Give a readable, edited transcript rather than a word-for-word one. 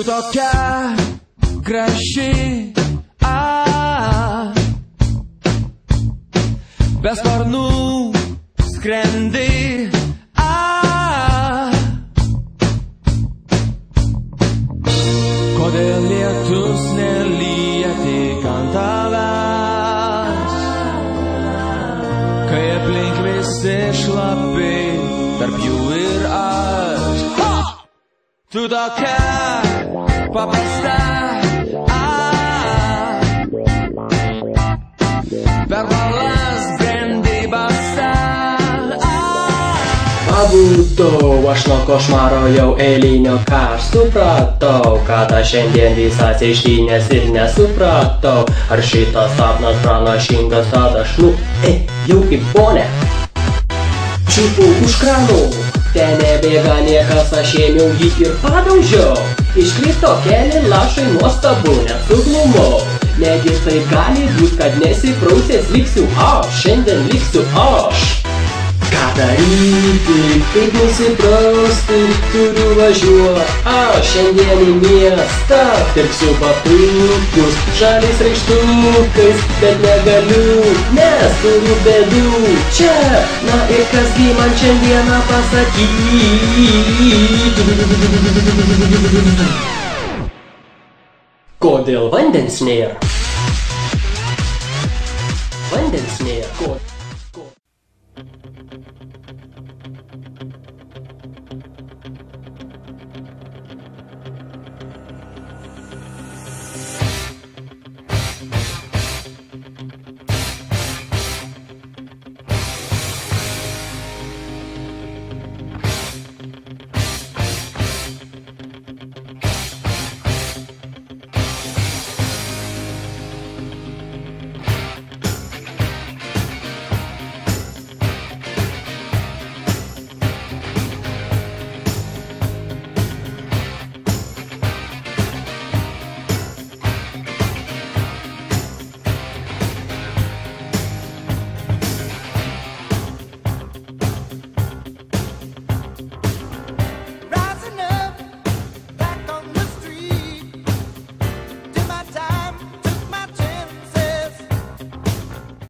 Tu tokia graži, be sparnų skrendi, kodėl lietus nelyja tik ant tavęs, kai aplink visi šlapi, tarp jų ir aš. Tu tokia paprasta, per balas brendi basta. Pabudau, aš nuo košmaro jau eilinio, ką aš supratau, kad aš šiandien visas ištynės ir nesupratau, ar šitas sapnas pranašingas, tad aš jau kaip ponė čiupu už kranų. Ten nebėga niekas, aš ėmiau jį ir padaužiau. Iškrito keli lašai, nuostabu, nesuglumau. Negi tai gali būt, kad nesiprausęs liksiu aš, šiandien liksiu aš. Ką daryti, kaip nusiprausti, turiu važiuot aš šiandien į miestą. Pirksiu batukus, žaliais raištukais, bet negaliu, nes turiu bėdų čia. Na ir kasgi man šiandieną pasakyti? Kodėl vandens nėra? Vandens nėra.